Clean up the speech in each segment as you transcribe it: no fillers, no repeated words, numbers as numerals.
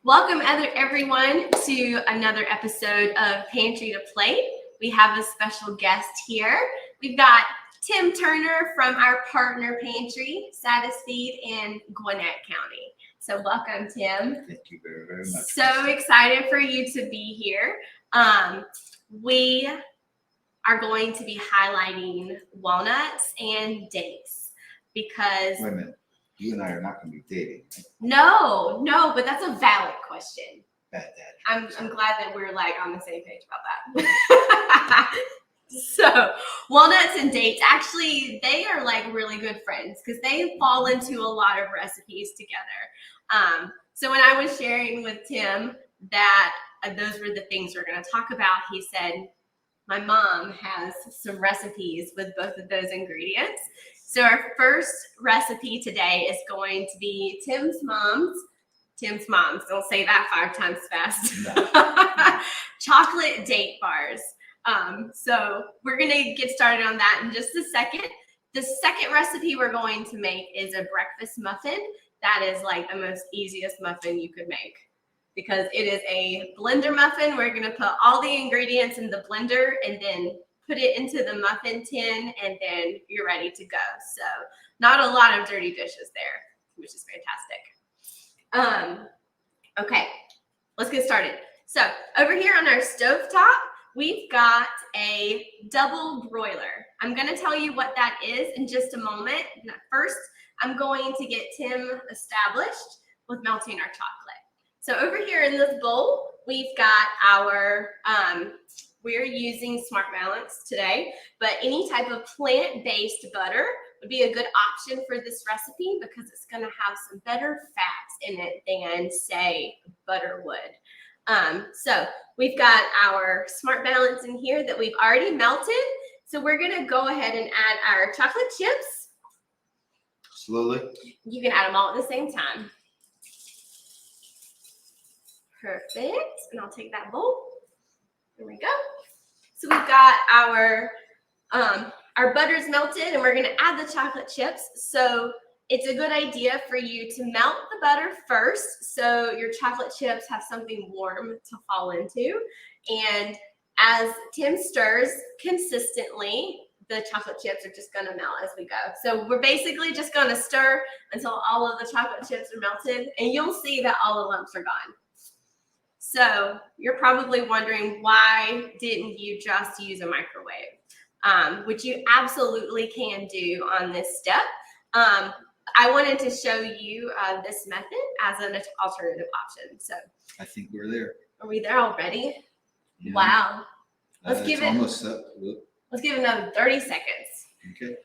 Welcome everyone to another episode of Pantry to Plate. We have a special guest here. We've got Tim Turner from our partner Pantry, SatisFEED in Gwinnett County. So welcome, Tim. Thank you very, very much. So excited for you to be here. We are going to be highlighting walnuts and dates because... Wait a minute. You and I are not going to be dating. Right? No, but that's a valid question. Bad dad. I'm glad that we're like on the same page about that. So walnuts and dates, actually, they are like really good friends because they fall into a lot of recipes together. So when I was sharing with Tim that those were the things we're going to talk about, he said, my mom has some recipes with both of those ingredients. So our first recipe today is going to be Tim's mom's, don't say that 5 times fast, No. chocolate date bars. So we're gonna get started on that in just a second. The second recipe we're going to make is a breakfast muffin. That is like the most easiest muffin you could make because it is a blender muffin. We're gonna put all the ingredients in the blender and then put it into the muffin tin, and then you're ready to go. So not a lot of dirty dishes there, which is fantastic. Okay, let's get started. So over here on our stovetop, we've got a double broiler. I'm gonna tell you what that is in just a moment. First, I'm going to get Tim established with melting our chocolate. So over here in this bowl, we've got our, we're using Smart Balance today, but any type of plant-based butter would be a good option for this recipe because it's going to have some better fats in it than, say, butter would. So we've got our Smart Balance in here that we've already melted. So we're going to go ahead and add our chocolate chips. Slowly. You can add them all at the same time. Perfect. And I'll take that bowl. There we go. So we've got our butter's melted and we're gonna add the chocolate chips. So it's a good idea for you to melt the butter first so your chocolate chips have something warm to fall into. And as Tim stirs consistently, the chocolate chips are just gonna melt as we go. So we're basically just gonna stir until all of the chocolate chips are melted and you'll see that all the lumps are gone. So you're probably wondering, why didn't you just use a microwave? Which you absolutely can do on this step. I wanted to show you this method as an alternative option. So I think we're there. Are we there already? Yeah. Wow. Let's give it almost up. Let's give it another 30 seconds. Okay.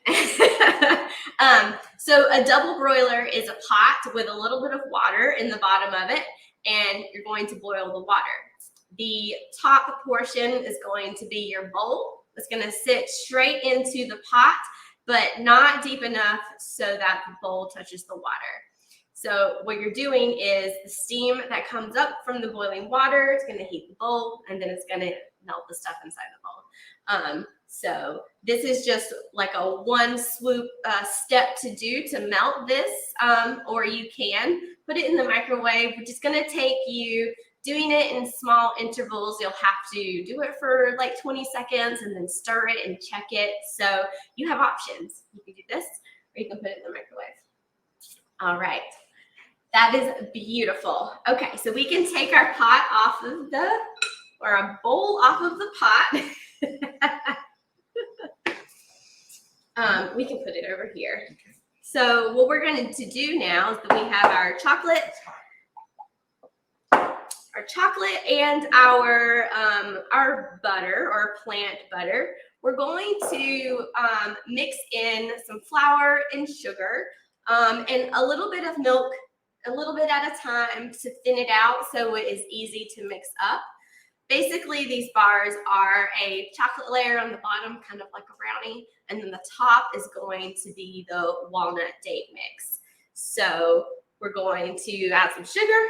So a double broiler is a pot with a little bit of water in the bottom of it, and you're going to boil the water. The top portion is going to be your bowl. It's going to sit straight into the pot, but not deep enough so that the bowl touches the water. So what you're doing is the steam that comes up from the boiling water is going to heat the bowl, and then it's going to melt the stuff inside the bowl. So this is just like a one swoop step to do to melt this, or you can put it in the microwave, which is going to take you doing it in small intervals. You'll have to do it for like 20 seconds and then stir it and check it. So you have options. You can do this, or you can put it in the microwave. All right. That is beautiful. Okay, so we can take our pot off of or a bowl off of the pot. We can put it over here. Okay. So what we're going to do now is that we have our chocolate and our butter, or plant butter. We're going to mix in some flour and sugar and a little bit of milk, a little bit at a time to thin it out so it is easy to mix up. Basically, these bars are a chocolate layer on the bottom, kind of like a brownie, and then the top is going to be the walnut date mix. So we're going to add some sugar.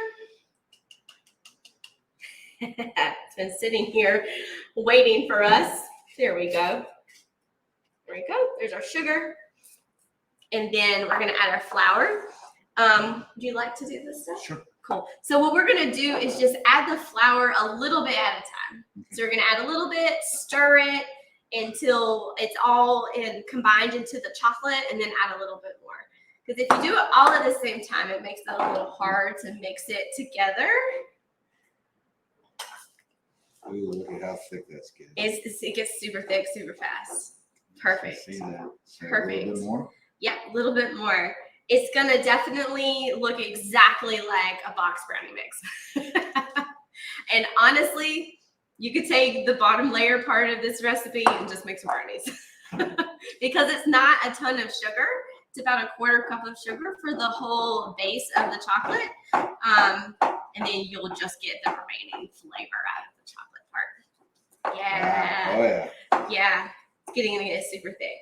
It's been sitting here waiting for us. There we go. There we go. There's our sugar. And then we're going to add our flour. Would you like to do this stuff? Sure. Cool. So what we're gonna do is just add the flour a little bit at a time. So we're gonna add a little bit, stir it until it's all combined into the chocolate, and then add a little bit more. Because if you do it all at the same time, it makes that a little hard to mix it together. Ooh, look at how thick that's getting. It gets super thick, super fast. Perfect. I see that. So Perfect. A little bit more? Yeah, a little bit more. It's gonna definitely look exactly like a box brownie mix. And honestly, you could take the bottom layer part of this recipe and just make some brownies. Because it's not a ton of sugar. It's about a 1/4 cup of sugar for the whole base of the chocolate. And then you'll just get the remaining flavor out of the chocolate part. Yeah. Oh yeah. Yeah, it's getting to get super thick.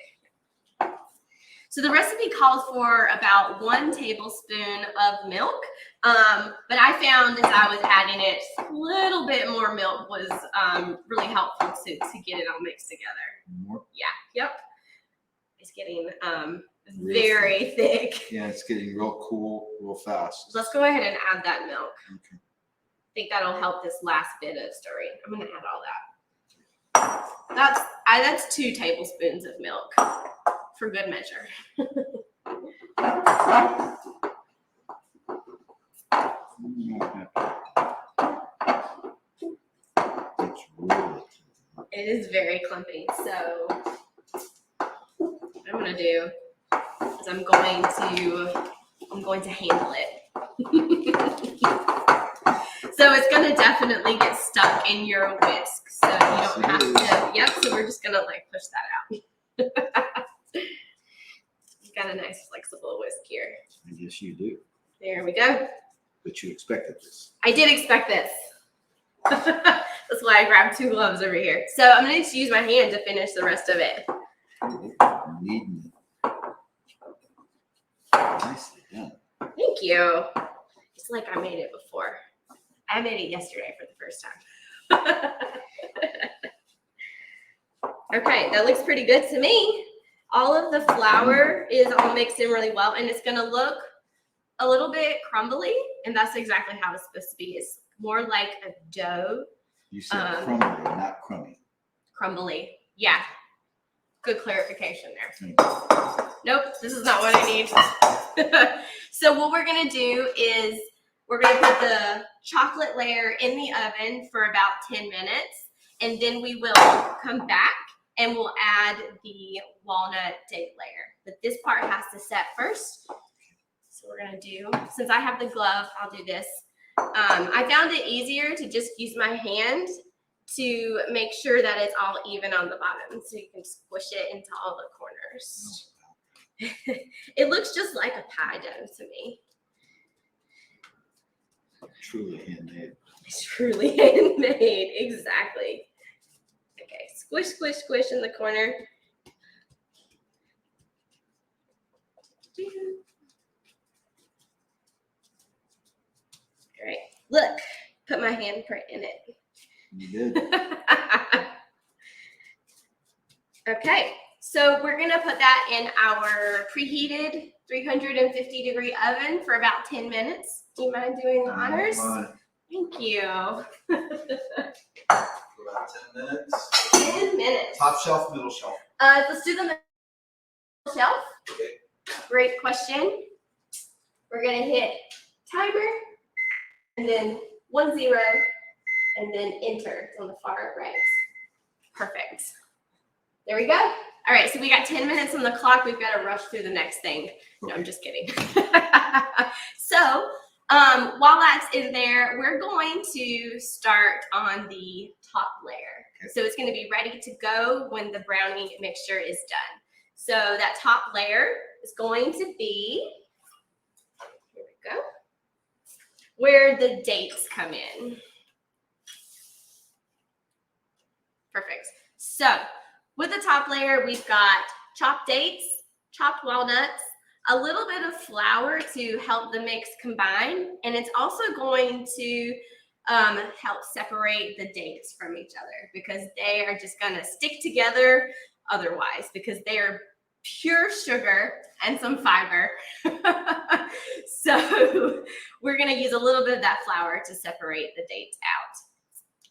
So the recipe calls for about 1 tablespoon of milk. But I found as I was adding it, a little bit more milk was really helpful to get it all mixed together. More? Yeah, yep. It's getting very thick. Yeah, it's getting real cool, real fast. So let's go ahead and add that milk. Okay. I think that'll help this last bit of stirring. I'm gonna add all that. That's 2 tablespoons of milk for good measure. It's really It is very clumpy. So what I'm gonna do is I'm going to handle it. So it's gonna definitely get stuck in your whisk. So you don't have to. Yep. So we're just gonna like push that out. You've got a nice flexible whisk here. I guess you do. There we go. But you expected this. I did expect this. That's why I grabbed 2 gloves over here. So I'm going to use my hand to finish the rest of it. Needing it. Nicely done. Thank you. It's like I made it before. I made it yesterday for the first time. Okay, that looks pretty good to me. All of the flour is all mixed in really well, and it's going to look a little bit crumbly, and that's exactly how it's supposed to be. It's more like a dough. You said crumbly, not crummy. Crumbly. Yeah. Good clarification there. Thank you. Nope, this is not what I need. So what we're going to do is we're going to put the chocolate layer in the oven for about 10 minutes, and then we will come back and we'll add the walnut date layer. But this part has to set first. So we're going to do, since I have the glove, I'll do this. I found it easier to just use my hand to make sure that it's all even on the bottom, so you can squish it into all the corners. It looks just like a pie dough to me. Truly handmade. It's truly handmade, exactly. Okay, squish, squish, squish in the corner. All right, look, put my handprint in it. You did. Okay, so we're gonna put that in our preheated 350-degree oven for about 10 minutes. Do you mind doing the honors? Thank you. For about 10 minutes. 10 minutes. Top shelf, middle shelf. Let's do the middle shelf. Okay. Great question. We're gonna hit timer, and then 10, and then enter on the far right. Perfect. There we go. All right, so we got 10 minutes on the clock. We've got to rush through the next thing. No, I'm just kidding. So while that's in there, we're going to start on the top layer. Okay. So it's going to be ready to go when the brownie mixture is done. So that top layer is going to be, here we go, where the dates come in. Perfect. So with the top layer, we've got chopped dates, chopped walnuts, a little bit of flour to help the mix combine, and it's also going to help separate the dates from each other because they are just going to stick together otherwise because they are pure sugar and some fiber. So we're gonna use a little bit of that flour to separate the dates out.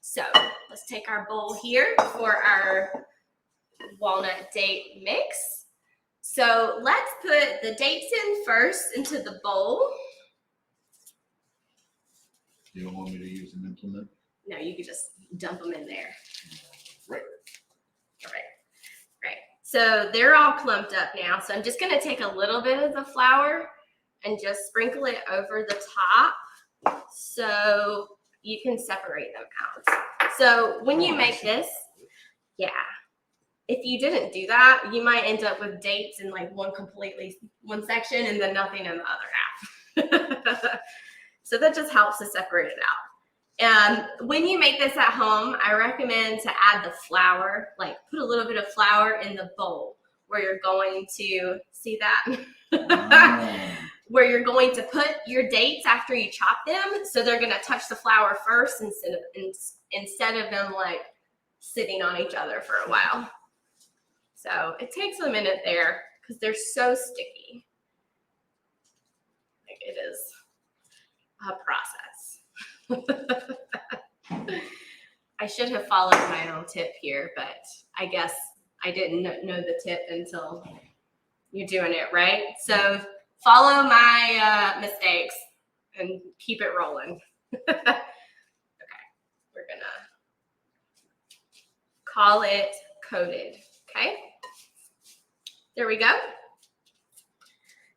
So let's take our bowl here for our walnut date mix. So let's put the dates in first into the bowl. You don't want me to use an implement? No, you could just dump them in there. Right. All right. Right. So they're all clumped up now. So I'm just going to take a little bit of the flour and just sprinkle it over the top so you can separate them out. So when you make this, yeah, if you didn't do that, you might end up with dates in like one section and then nothing in the other half. So that just helps to separate it out. And when you make this at home, I recommend to add the flour, like put a little bit of flour in the bowl where you're going to, see that? Where you're going to put your dates after you chop them. So they're gonna touch the flour first instead of them like sitting on each other for a while. So it takes a minute there because they're so sticky. Like it is a process. I should have followed my own tip here, but I guess I didn't know the tip until you're doing it, right? So follow my mistakes and keep it rolling. Okay, we're gonna call it coated, okay? There we go.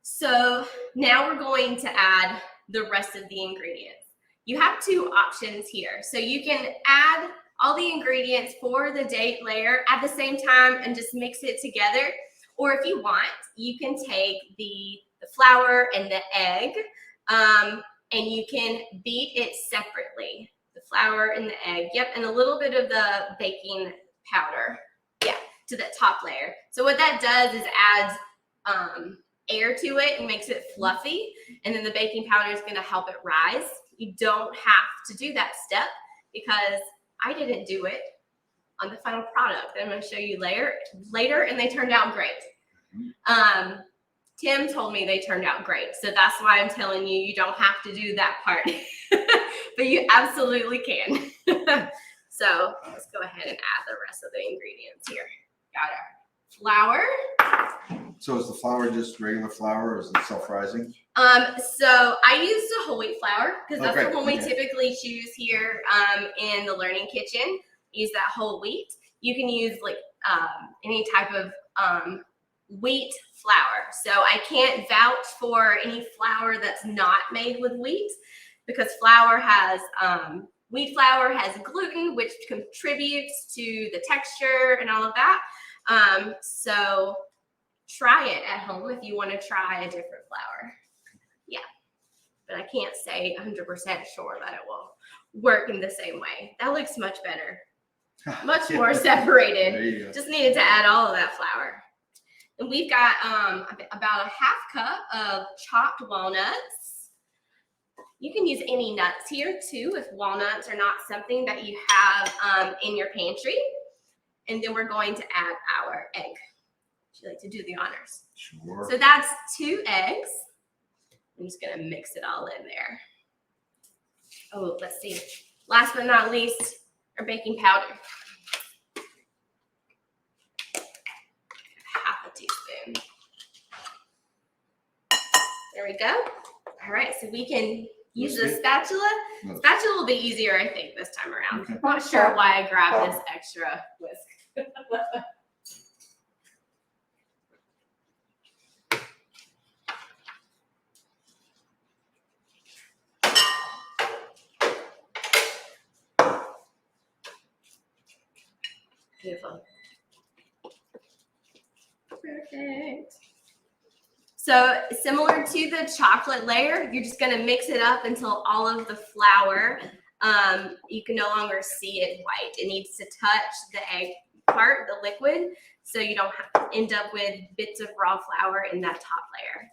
So now we're going to add the rest of the ingredients. You have two options here. So you can add all the ingredients for the date layer at the same time and just mix it together. Or if you want, you can take the flour and the egg and you can beat it separately. The flour and the egg, yep, and a little bit of the baking powder, yeah, to the top layer. So what that does is adds air to it and makes it fluffy, and then the baking powder is gonna help it rise. You don't have to do that step because I didn't do it on the final product that I'm gonna show you later, and they turned out great. Tim told me they turned out great, so that's why I'm telling you, you don't have to do that part, but you absolutely can. So let's go ahead and add the rest of the ingredients here. Got our flour. So is the flour just regular flour or is it self-rising? So I used a whole wheat flour because that's Okay, the one we okay. typically choose here in the learning kitchen. Use that whole wheat. You can use like any type of wheat flour. So I can't vouch for any flour that's not made with wheat because wheat flour has gluten, which contributes to the texture and all of that. So try it at home if you want to try a different flour. Yeah, but I can't say 100% sure that it will work in the same way. That looks much better, much more separated. There you go. Just needed to add all of that flour. And we've got about a half cup of chopped walnuts. You can use any nuts here too if walnuts are not something that you have in your pantry. And then we're going to add our egg. Would you like to do the honors? Sure. So that's 2 eggs. I'm just gonna mix it all in there. Oh, let's see. Last but not least, our baking powder. Half a teaspoon. There we go. All right, so we can use the spatula. No. Spatula will be easier, I think, this time around. Okay. I'm not sure why I grabbed this extra whisk. Beautiful. Perfect. So similar to the chocolate layer, you're just gonna mix it up until all of the flour, you can no longer see it white. It needs to touch the egg part, the liquid, so you don't have to end up with bits of raw flour in that top layer.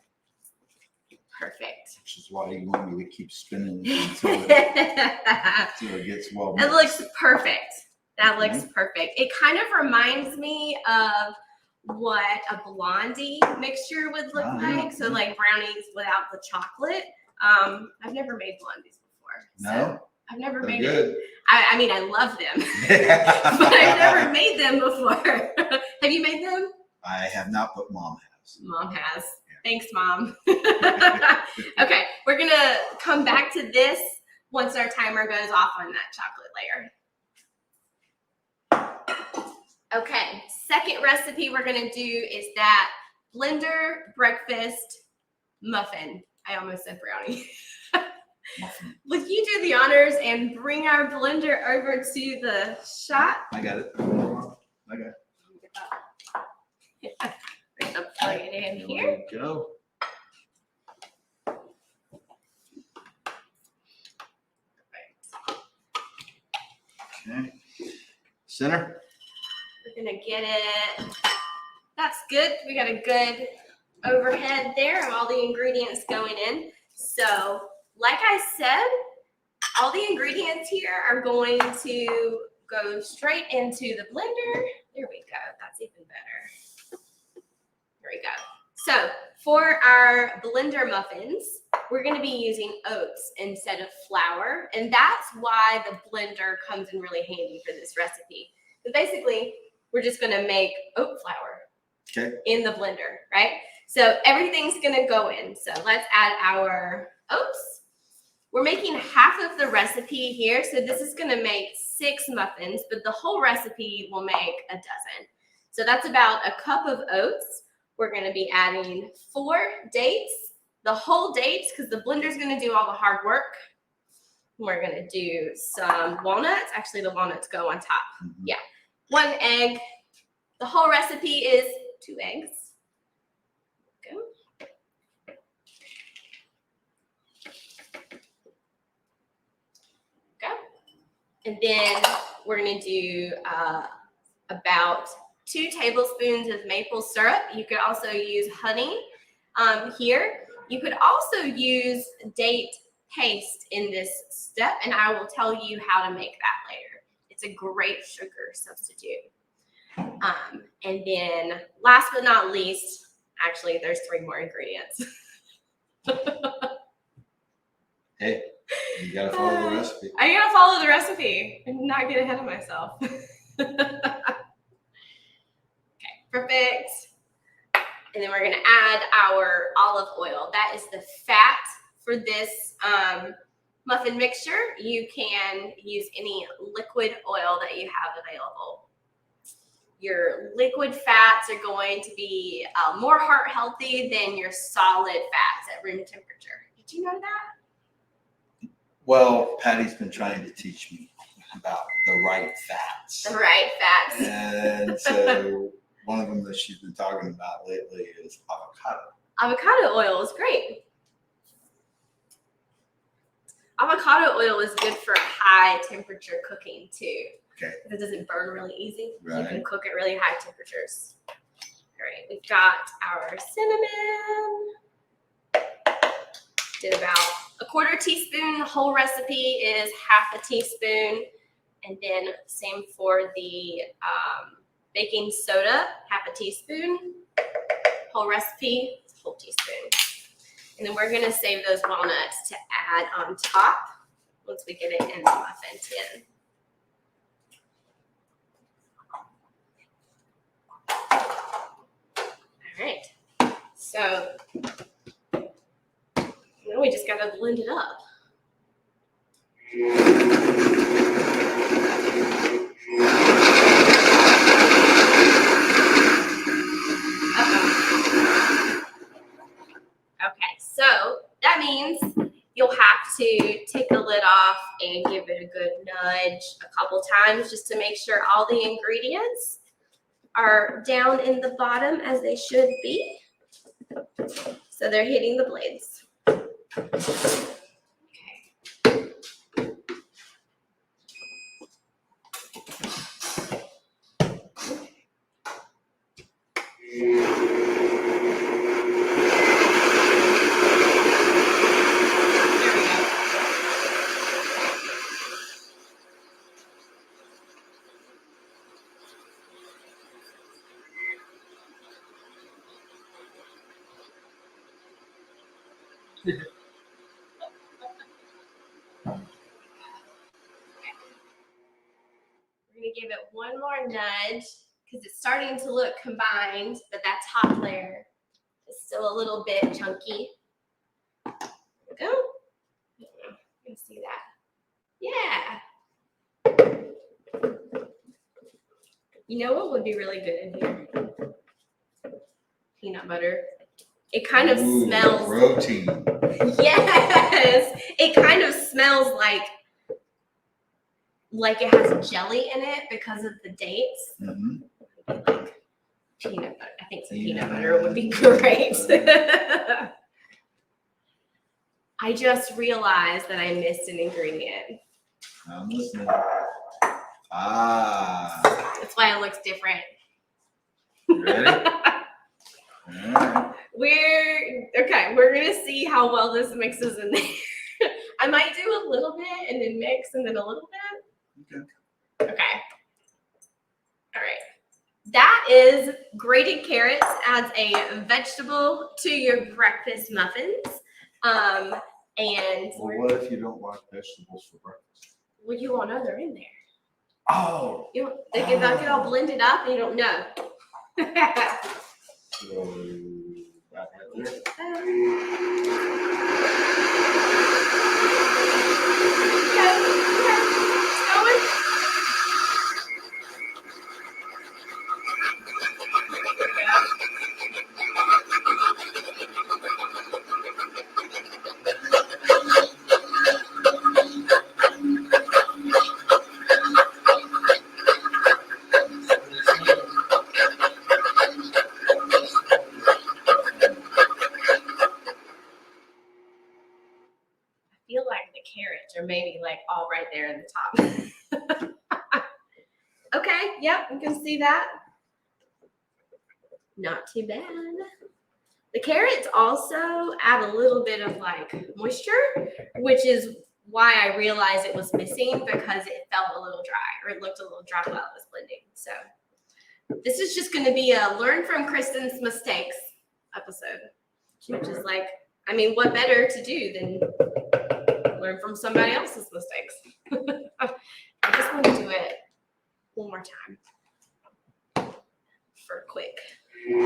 Perfect. Which is why you want me to keep spinning it until it gets well mixed. It looks perfect. That looks perfect. It kind of reminds me of what a blondie mixture would look like. So like brownies without the chocolate. I've never made blondies before. No? So I've never They're made good. it. I mean, I love them, but I've never made them before. Have you made them? I have not, but Mom has. Mom has. Yeah. Thanks, Mom. Okay, we're gonna come back to this once our timer goes off on that chocolate layer. Okay, second recipe we're gonna do is that blender breakfast muffin. I almost said brownie. Muffin. Would you do the honors and bring our blender over to the shot? I got it. I got it. We're gonna plug it in here. There we go. Okay. Center. We're gonna get it. That's good. We got a good overhead there of all the ingredients going in. So, like I said, all the ingredients here are going to go straight into the blender. There we go. That's even better. There we go. So, for our blender muffins, we're going to be using oats instead of flour, and that's why the blender comes in really handy for this recipe. But basically, we're just going to make oat flour in the blender, right? So everything's going to go in. So let's add our oats. We're making half of the recipe here, so this is going to make 6 muffins, but the whole recipe will make a dozen. So that's about a cup of oats. We're going to be adding 4 dates, the whole dates, because the blender is going to do all the hard work. We're going to do some walnuts. Actually, the walnuts go on top. Yeah. 1 egg. The whole recipe is 2 eggs. Go. Go. And then we're going to do about 2 tablespoons of maple syrup. You could also use honey here. You could also use date paste in this step, and I will tell you how to make that later. It's a great sugar substitute. And then last but not least, actually there's 3 more ingredients. Hey, you gotta follow the recipe. I gotta follow the recipe and not get ahead of myself. Okay, perfect. And then we're gonna add our olive oil. That is the fat for this muffin mixture. You can use any liquid oil that you have available. Your liquid fats are going to be more heart healthy than your solid fats at room temperature. Did you know that? Well, Patty's been trying to teach me about the right fats. The right fats. And so one of them that she's been talking about lately is avocado. Avocado oil is great. Avocado oil is good for high temperature cooking too. Okay. Because it doesn't burn really easy. Right. You can cook at really high temperatures. All right, we've got our cinnamon. Did about a 1/4 teaspoon. The whole recipe is 1/2 teaspoon. And then same for the baking soda, 1/2 teaspoon. Whole recipe, 1 teaspoon. And then we're gonna save those walnuts to add on top once we get it in the muffin tin. All right, so now we just gotta blend it up. Okay, so that means you'll have to take the lid off and give it a good nudge a couple times just to make sure all the ingredients are down in the bottom as they should be. So they're hitting the blades. Okay. give it one more nudge because it's starting to look combined, but that top layer is still a little bit chunky. There we go. You can see that. Yeah. You know what would be really good in here? Peanut butter. It kind of smells. Protein. Yes. It kind of smells like it has jelly in it because of the dates. Mm-hmm. Like peanut butter. I think some peanut butter would be great. I just realized that I missed an ingredient. I'm listening. Ah. That's why it looks different. Ready? All right. We're gonna see how well this mixes in there. I might do a little bit and then mix and then a little bit. Okay. Okay. All right. That is grated carrots as a vegetable to your breakfast muffins. And Well, what if you don't like vegetables for breakfast? well, you won't know they're in there. Oh. They get all blended up and you don't know. So that right there. I feel like the carrots are maybe like all right there in the top. Okay, yep, you can see that. Not too bad. The carrots also add a little bit of like moisture, which is why I realized it was missing because it felt a little dry or it looked a little dry while it was blending. So this is just going to be a learn from Kristen's mistakes episode, which is like, I mean, what better to do than learn from somebody else's mistakes? I just want to do it one more time for quick. There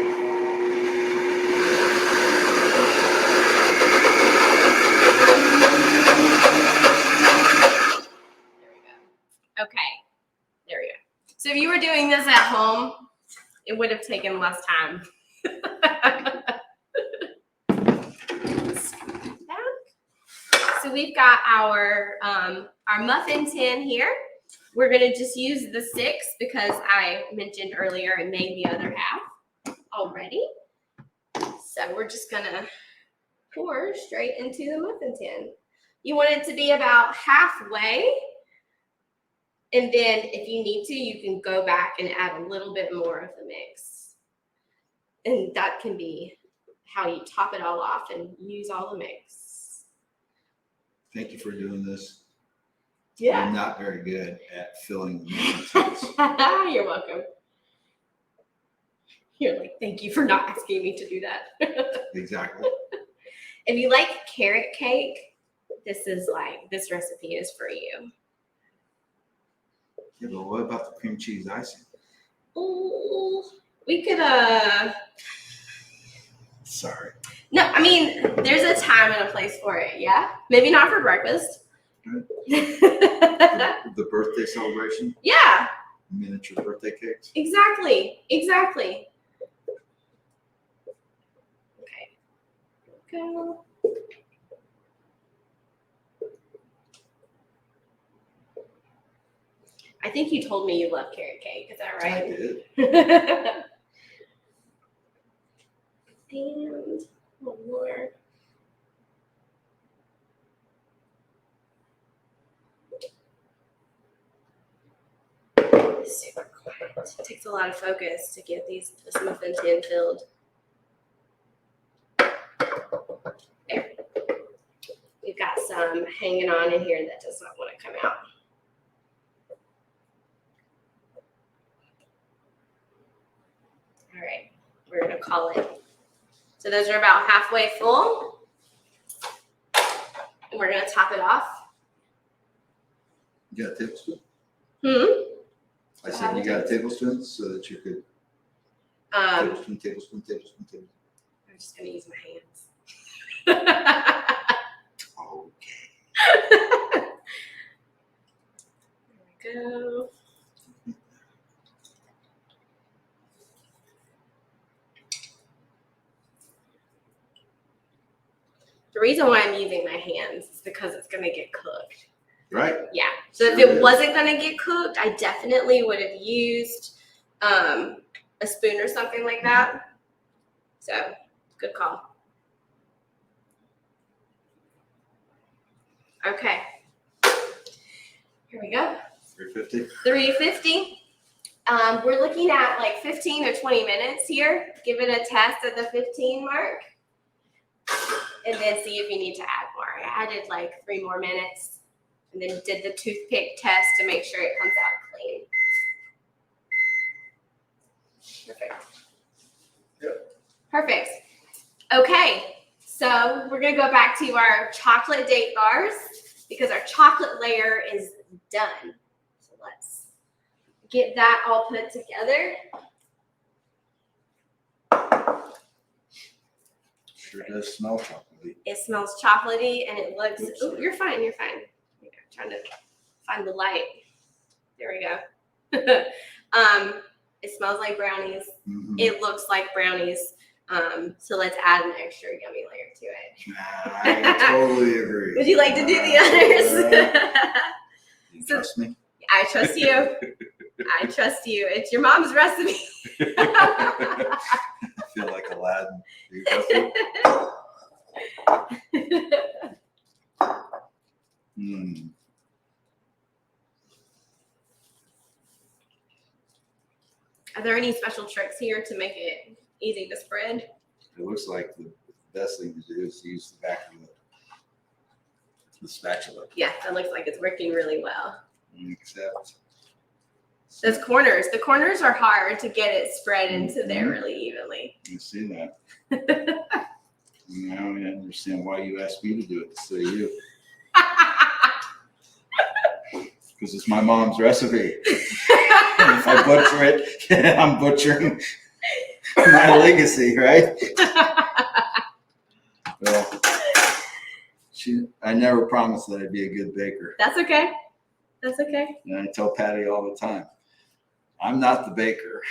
we go. Okay, there we go. So if you were doing this at home, it would have taken less time. So we've got our muffin tin here. We're gonna just use the 6 because I mentioned earlier it made the other half already. So we're just gonna pour straight into the muffin tin. You want it to be about halfway. And then if you need to, you can go back and add a little bit more of the mix. And that can be how you top it all off and use all the mix. Thank you for doing this. Yeah. I'm not very good at filling the utensils. You're welcome. You're like, thank you for not asking me to do that. Exactly. If you like carrot cake, this recipe is for you. Yeah, but what about the cream cheese icing? Ooh, we could, Sorry. no, I mean, there's a time and a place for it, yeah? Maybe not for breakfast. The birthday celebration? Yeah, Miniature birthday cakes? exactly. Okay, go. I think you told me you love carrot cake, is that I right? did. And one more. Super quiet. It takes a lot of focus to get this muffin tin filled. There. We've got some hanging on in here that does not want to come out. All right, we're gonna call it. So those are about halfway full. And we're gonna top it off. You got tips? I said you got a tablespoon so that you could. Tablespoon. I'm just gonna use my hands. Okay. There we go. The reason why I'm using my hands is because it's gonna get cooked. Right. Yeah. So if Sure it is. wasn't gonna get cooked, I definitely would have used a spoon or something like that. So good call. Okay. Here we go. 350. 350. We're looking at like 15 or 20 minutes here. Give it a test at the 15 mark. And then see if you need to add more. I added like 3 more minutes and then did the toothpick test to make sure it comes out clean. Perfect. Yep. Perfect. Okay, so we're gonna go back to our chocolate date bars because our chocolate layer is done. So let's get that all put together. Sure does smell chocolatey. It smells chocolatey and it looks, Oops. oh, you're fine, you're fine. I'm trying to find the light. There we go. It smells like brownies. Mm-hmm. It looks like brownies. So let's add an extra yummy layer to it. I totally agree. Would you like to do the others? You trust me? I trust you. I trust you. It's your mom's recipe. I feel like Aladdin. Do you trust me? Mm. Are there any special tricks here to make it easy to spread? It looks like the best thing to do is to use the back of the spatula. Yeah, that looks like it's working really well. Except The corners are hard to get it spread into there really evenly. you see that. Now I understand why you asked me to do it instead of you. Because it's my mom's recipe. And if I butcher it, I'm butchering my legacy, right? Well, I never promised that I'd be a good baker. That's okay. That's okay. And I tell Patty all the time, I'm not the baker.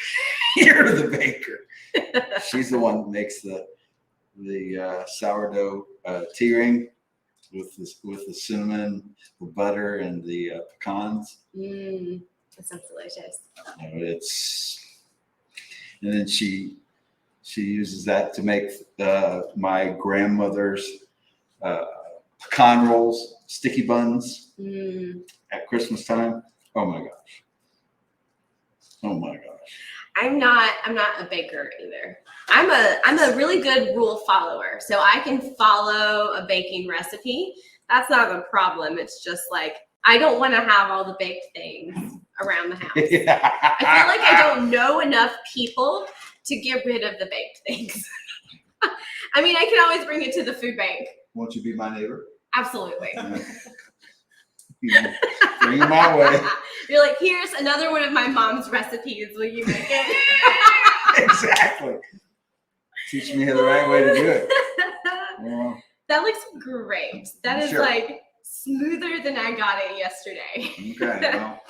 You're the baker. She's the one that makes the sourdough tea ring with the cinnamon, the butter, and the pecans. That sounds delicious. And then she uses that to make my grandmother's pecan rolls, sticky buns at Christmas time. Oh my gosh. I'm not a baker either. I'm a really good rule follower. So I can follow a baking recipe. That's not a problem. It's just like I don't want to have all the baked things around the house. I feel like I don't know enough people to get rid of the baked things. I mean, I can always bring it to the food bank. Won't you be my neighbor? Absolutely. Bring it my way. You're like, here's another one of my mom's recipes. Will you make it? Exactly. Teach me the right way to do it. Yeah. That looks great. That is Sure. like smoother than I got it yesterday. Okay. Well,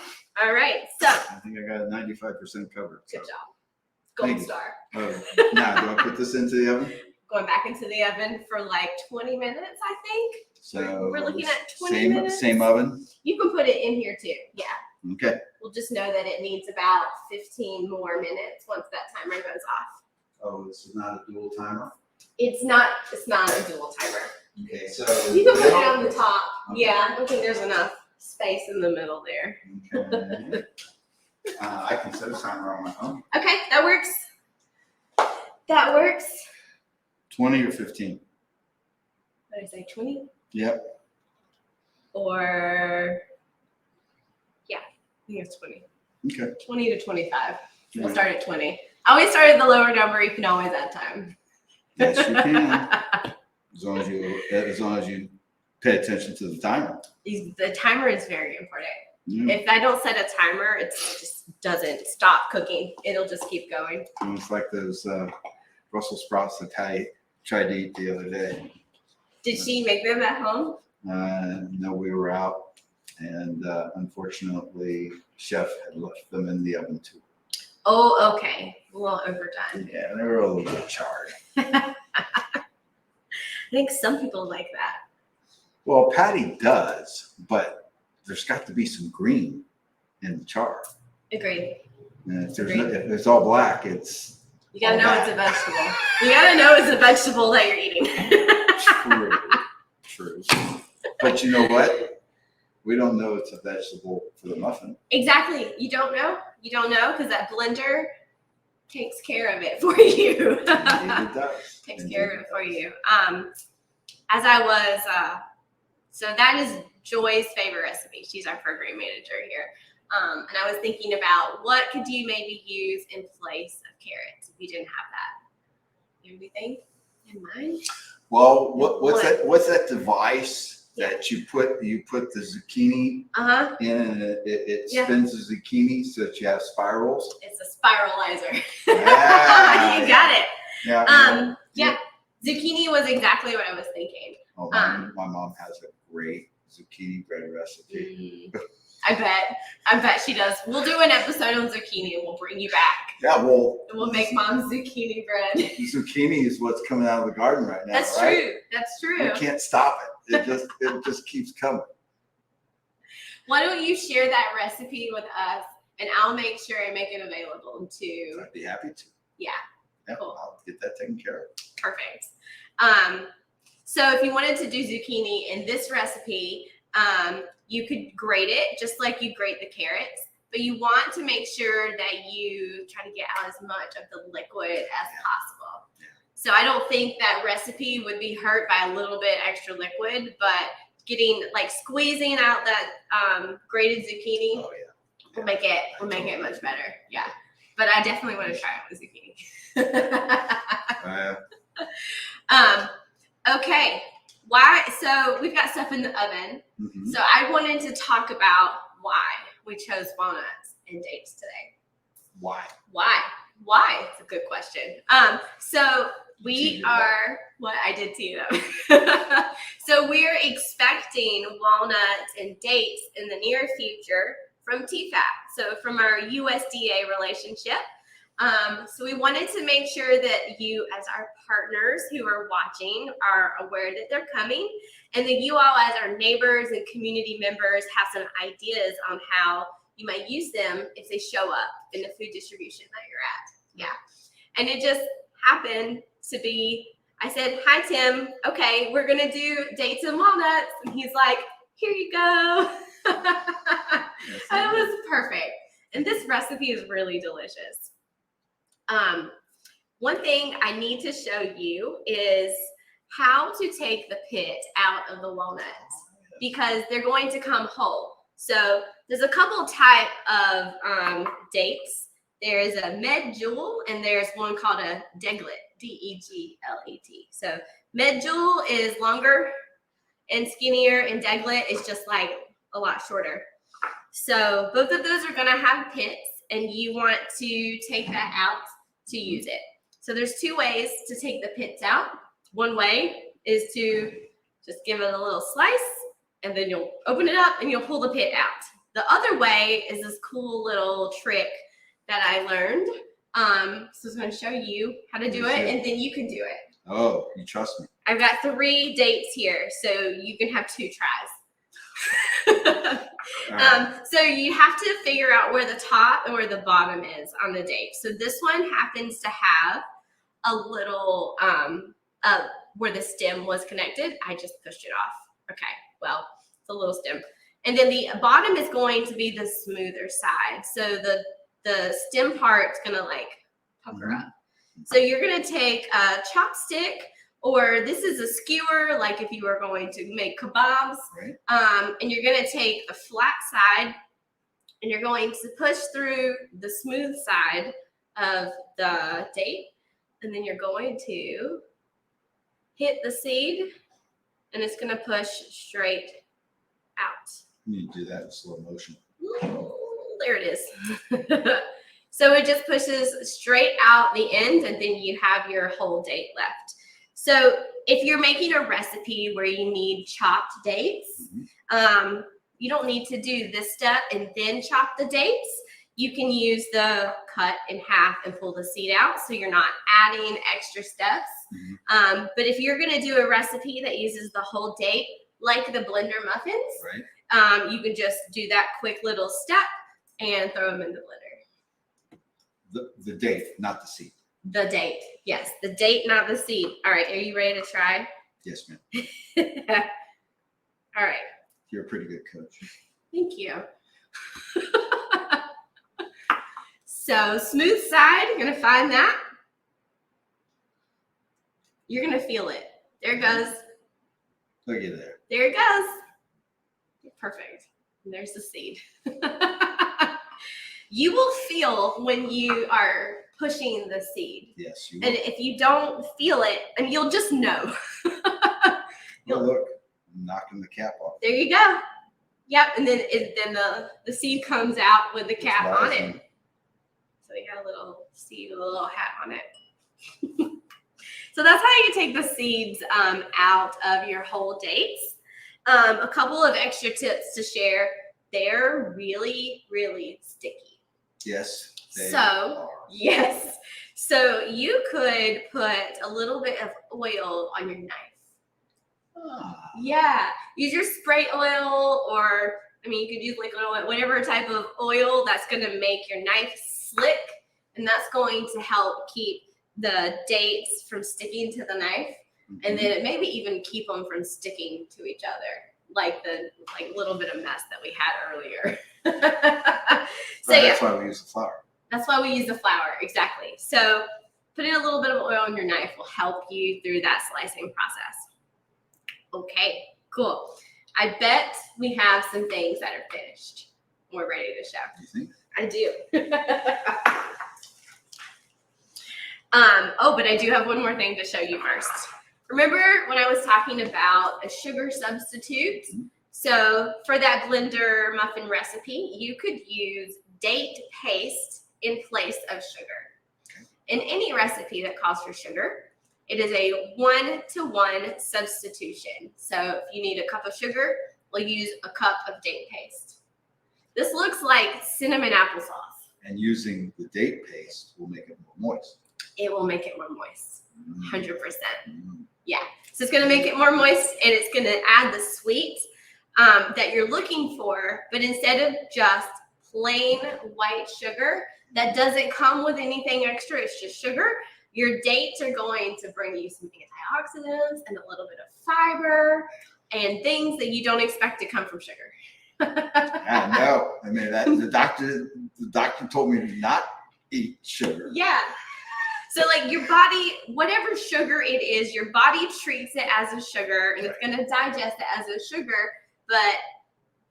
All right. So I think I got it 95% covered. So. good job. Gold Thank you. star. Now, do I put this into the oven? Going back into the oven for like 20 minutes, I think. So We're looking at 20 minutes. Same oven. You can put it in here too. Yeah. Okay. We'll just know that it needs about 15 more minutes once that timer goes off. Oh, this is not a dual timer. It's not a dual timer. Okay, so You can put it on the top. Okay. Yeah, I don't think there's enough space in the middle there. Okay. I can set a timer on my own. Okay, that works. That works. 20 or 15. What did I say, 20? Yep. Or, yeah, I think it's 20. Okay. 20 to 25. We'll Yeah. start at 20. I always start at the lower number. You can always add time. Yes, you can. As long as you pay attention to the timer. The timer is very important. Yeah. If I don't set a timer, it's just doesn't stop cooking. It'll just keep going. It's like those Brussels sprouts that I tried to eat the other day. Did she make them at home? No, we were out, and unfortunately, chef had left them in the oven too. Oh, okay. A little overdone. Yeah, they were a little bit charred. I think some people like that. Well, patty does, but there's got to be some green in the char. Agreed. And if it's all black, it's you gotta all know bad. it's a vegetable. You gotta know it's a vegetable that you're eating. True. But you know what? We don't know it's a vegetable for the muffin. Exactly. You don't know? You don't know because that blender takes care of it for you. Indeed it does. Takes care of it for you. As I was, so that is Joy's favorite recipe. She's our program manager here. And I was thinking about what could you maybe use in place of carrots if you didn't have that? You have anything in mind? Well, what's that device that you put the zucchini in, and it spins the zucchini so that you have spirals? It's a spiralizer. Yeah, you got it. Yeah. Zucchini was exactly what I was thinking. Oh, my mom has a great zucchini bread recipe. I bet she does. We'll do an episode on zucchini and we'll bring you back. Yeah, well, And we'll make mom's zucchini bread. Zucchini is what's coming out of the garden right now. That's right? true. That's true. You can't stop it. It just keeps coming. Why don't you share that recipe with us, and I'll make sure I make it available to. I'd be happy to. Yeah. Cool. I'll get that taken care of. Perfect. So if you wanted to do zucchini in this recipe, you could grate it just like you grate the carrots, but you want to make sure that you try to get out as much of the liquid as possible. Yeah. So I don't think that recipe would be hurt by a little bit extra liquid, but squeezing out that grated zucchini will make it much better. Yeah. But I definitely want to try it with zucchini. Okay. Why? So we've got stuff in the oven. Mm-hmm. So I wanted to talk about why we chose walnuts and dates today. Why? It's a good question. So we are what I did to you though. So we're expecting walnuts and dates in the near future from TEFAP. So from our USDA relationship. So we wanted to make sure that you, as our partners who are watching, are aware that they're coming, and that you all, as our neighbors and community members, have some ideas on how you might use them if they show up in the food distribution that you're at. Yeah. And it just happened to be, I said, hi, Tim. Okay, we're going to do dates and walnuts. And he's like, here you go. That was perfect. And this recipe is really delicious. One thing I need to show you is how to take the pit out of the walnuts, because they're going to come whole. So there's a couple type of dates. There's a medjool and there's one called a deglet, D-E-G-L-E-T. So medjool is longer and skinnier, and deglet is just like a lot shorter. So both of those are going to have pits, and you want to take that out to use it. So there's two ways to take the pits out. One way is to just give it a little slice, and then you'll open it up and you'll pull the pit out. The other way is this cool little trick that I learned. So I was going to show you how to do it, and then you can do it. Oh, you trust me. I've got 3 dates here, so you can have 2 tries. So you have to figure out where the top and where the bottom is on the date. So this one happens to have a little, where the stem was connected. I just pushed it off. Okay, well, it's a little stem. And then the bottom is going to be the smoother side. So the stem part's gonna like pucker up. So you're gonna take a chopstick, or this is a skewer, like if you were going to make kebabs. Right. And you're gonna take the flat side, and you're going to push through the smooth side of the date, and then you're going to hit the seed, and it's gonna push straight out. You need to do that in slow motion. there it is. So it just pushes straight out the end, and then you have your whole date left. So if you're making a recipe where you need chopped dates, you don't need to do this step and then chop the dates. You can use the cut in half and pull the seed out, so you're not adding extra steps. But if you're gonna do a recipe that uses the whole date, like the blender muffins, you can just do that quick little step and throw them in the blender. The date, not the seed. The date, yes, the date, not the seed. All right, are you ready to try? Yes, ma'am. All right. You're a pretty good coach. Thank you. So smooth side, you're gonna find that. You're gonna feel it. There it goes. Look at there. There it goes. Perfect. And there's the seed. You will feel when you are pushing the seed. Yes, you will. And if you don't feel it, and you'll just know. Oh, look, I'm knocking the cap off. There you go. Yep, and then the seed comes out with the cap on it. So you got a little seed with a little hat on it. So that's how you take the seeds out of your whole dates. A couple of extra tips to share. They're really, really sticky. Yes. Yes. So you could put a little bit of oil on your knife. Yeah. Use your spray oil, or you could use liquid oil, whatever type of oil that's going to make your knife slick, and that's going to help keep the dates from sticking to the knife, and then maybe even keep them from sticking to each other, like the little bit of mess that we had earlier. That's why we use the flour. That's why we use the flour, exactly. So putting a little bit of oil on your knife will help you through that slicing process. Okay, cool. I bet we have some things that are finished. We're ready to show. You think? I do. But I do have one more thing to show you first. Remember when I was talking about a sugar substitute? So for that blender muffin recipe, you could use date paste in place of sugar. In any recipe that calls for sugar, it is a 1-to-1 substitution. So if you need a cup of sugar, we'll use a cup of date paste. This looks like cinnamon applesauce. And using the date paste will make it more moist. It will make it more moist, 100%. Yeah, so it's gonna make it more moist, and it's gonna add the sweet that you're looking for, but instead of just plain white sugar that doesn't come with anything extra, it's just sugar, your dates are going to bring you some antioxidants and a little bit of fiber and things that you don't expect to come from sugar. I know. The doctor told me to not eat sugar. Yeah. So your body, whatever sugar it is, your body treats it as a sugar, and it's going to digest it as a sugar. But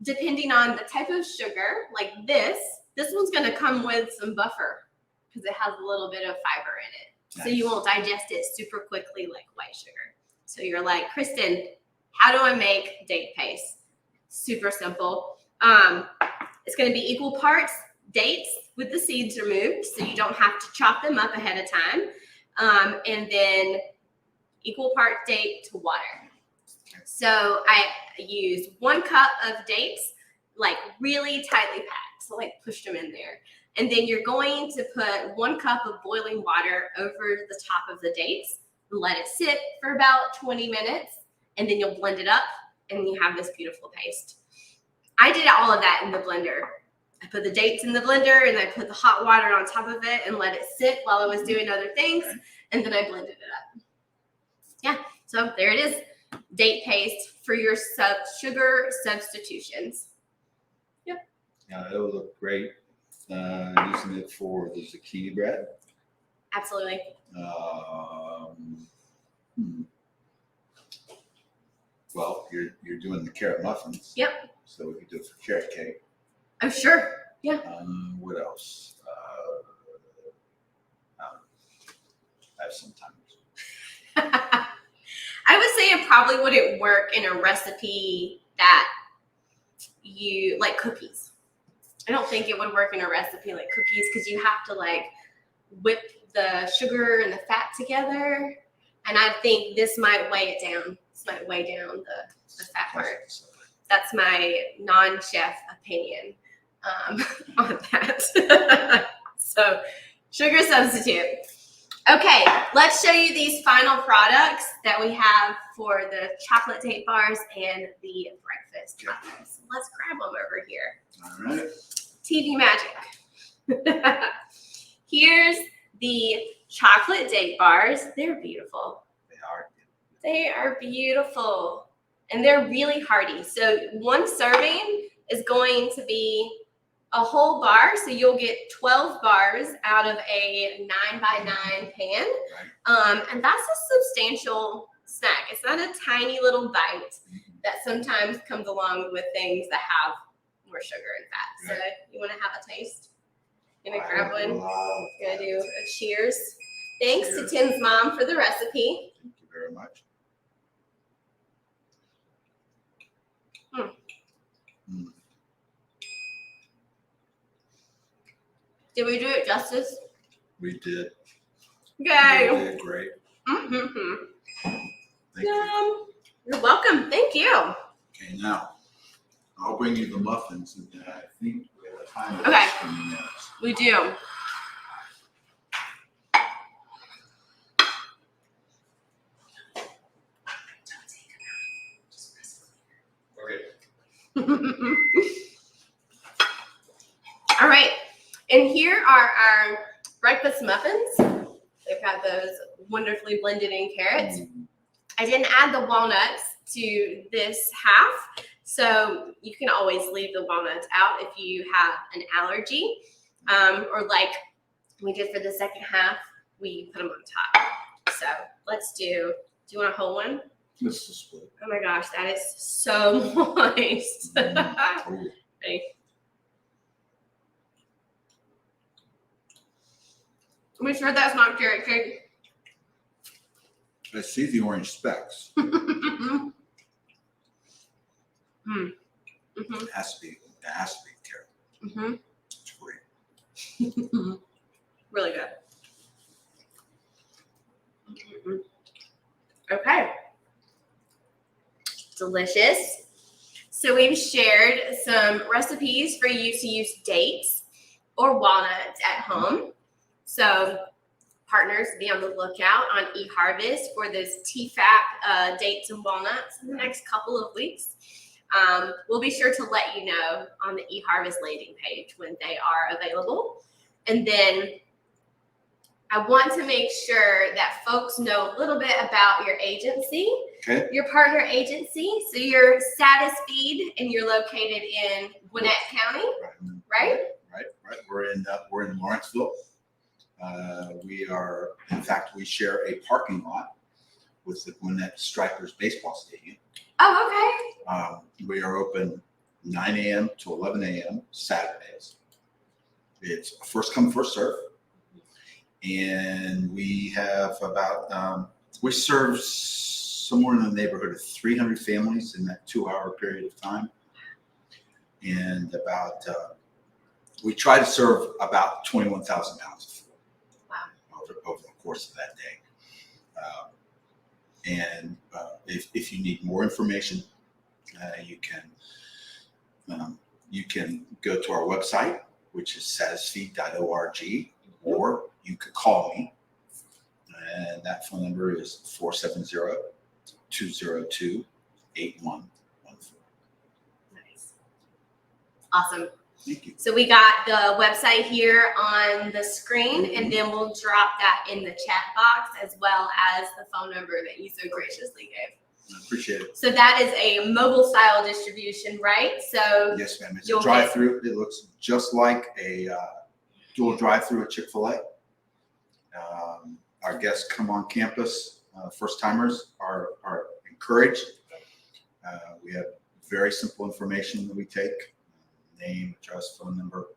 depending on the type of sugar, like this one's going to come with some buffer because it has a little bit of fiber in it. Nice. So you won't digest it super quickly like white sugar. So you're like, Kristen, how do I make date paste? Super simple. It's going to be equal parts dates with the seeds removed, so you don't have to chop them up ahead of time, and then equal part date to water. So I used 1 cup of dates, really tightly packed, so push them in there, and then you're going to put 1 cup of boiling water over the top of the dates, let it sit for about 20 minutes, and then you'll blend it up, and you have this beautiful paste. I did all of that in the blender. I put the dates in the blender, and I put the hot water on top of it and let it sit while I was doing other things, and then I blended it up. Yeah, so there it is, date paste for your sugar substitutions. Yep. Now it will look great using it for the zucchini bread. Absolutely. Well, you're doing the carrot muffins. Yep. So we could do it for carrot cake. Oh, sure. Yeah. What else? I have some time. I would say it probably wouldn't work in a recipe that you like cookies. I don't think it would work in a recipe like cookies because you have to like whip the sugar and the fat together. And I think this might weigh it down. This might weigh down the fat part. That's my non-chef opinion on that. So sugar substitute. Okay, let's show you these final products that we have for the chocolate date bars and the breakfast muffins. Let's grab them over here. All right. TV magic. Here's the chocolate date bars. They're beautiful. They are. They are beautiful. And they're really hearty. So one serving is going to be a whole bar. So you'll get 12 bars out of a 9x9 pan. Right. And that's a substantial snack. It's not a tiny little bite that sometimes comes along with things that have more sugar and fat. Right. So you want to have a taste? You gonna grab one? Gonna do a cheers. Thanks Cheers. to Tim's mom for the recipe. Thank you very much. Did we do it justice? We did. Yay! We did great. Mm-hmm. Thank you. You're welcome. Thank you. Okay, now I'll bring you the muffins, and I think we have time for Okay. 20 minutes. We do. Okay. All right. And here are our breakfast muffins. They've got those wonderfully blended in carrots. I didn't add the walnuts to this half, so you can always leave the walnuts out if you have an allergy, or like we did for the second half, we put them on top. So let's do you want a whole one? This is split. Oh my gosh, that is so moist. Oh, Ready? Are we sure that's not carrot cake? I see the orange specks. Mm-hmm. It has to be carrot. Mm-hmm. It's great. Really good. Mm-hmm. Okay. Delicious. So we've shared some recipes for you to use dates or walnuts at home. So partners, be on the lookout on eHarvest for those TEFAP dates and walnuts in the next couple of weeks. We'll be sure to let you know on the eHarvest landing page when they are available. And then I want to make sure that folks know a little bit about your agency, Okay. your partner agency. So you're SatisFEED and you're located in Gwinnett County, right? Right. We're in Lawrenceville. We share a parking lot with the Gwinnett Stripers baseball stadium. Oh, okay. We are open 9 a.m. to 11 a.m. Saturdays. It's first come, first serve. And we have we serve somewhere in the neighborhood of 300 families in that 2-hour period of time. And we try to serve about 21,000 pounds of food. Wow. Over the course of that day. If you need more information, you can go to our website, which is SatisFEED.org, or you could call me, and that phone number is 470-202-8114. Nice. Awesome. Thank you. So we got the website here on the screen, and then we'll drop that in the chat box as well as the phone number that you so graciously gave. I appreciate it. So that is a mobile style distribution, right? So Yes, ma'am. It's a drive-through. It looks just like a dual drive-through at Chick-fil-A. Our guests come on campus. First-timers are encouraged. We have very simple information that we take. Name, address, phone number,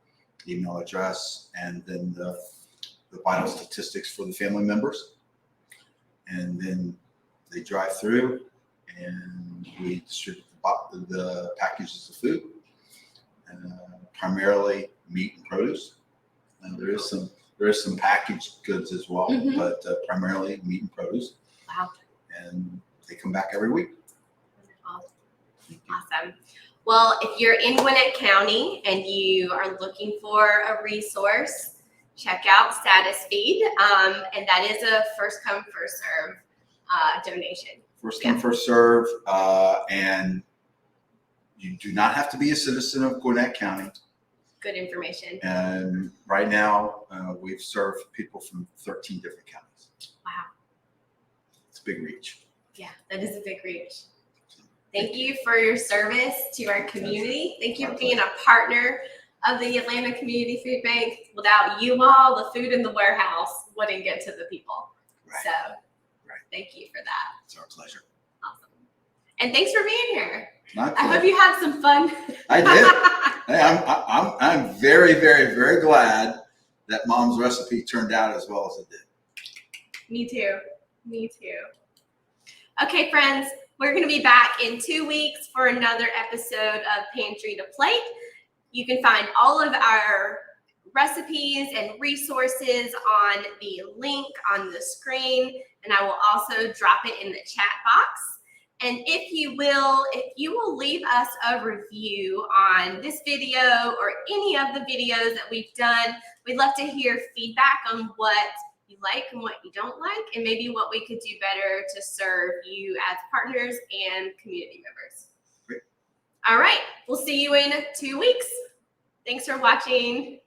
email address, and then the vital statistics for the family members. And then they drive through and we distribute the packages of food. primarily meat and produce. There is some packaged goods as well, but primarily meat and produce. Wow. And they come back every week. Awesome. Well, if you're in Gwinnett County and you are looking for a resource, check out SatisFEED. And that is a first come, first serve donation. First come, first serve. And you do not have to be a citizen of Gwinnett County. Good information. And right now, we've served people from 13 different counties. Wow. It's a big reach. Yeah, that is a big reach. Thank you for your service to our community. Thank you for being a partner of the Atlanta Community Food Bank. Without you all, the food in the warehouse wouldn't get to the people. Right. So thank you for that. It's our pleasure. Awesome. And thanks for being here. Not I hope you had some fun. I did. Hey, I'm very, very, very glad that Mom's recipe turned out as well as it did. Me too. Me too. Okay, friends, we're going to be back in 2 weeks for another episode of Pantry to Plate. You can find all of our recipes and resources on the link on the screen, and I will also drop it in the chat box. And if you will leave us a review on this video or any of the videos that we've done, we'd love to hear feedback on what you like and what you don't like, and maybe what we could do better to serve you as partners and community members. Great. All right, we'll see you in 2 weeks. Thanks for watching.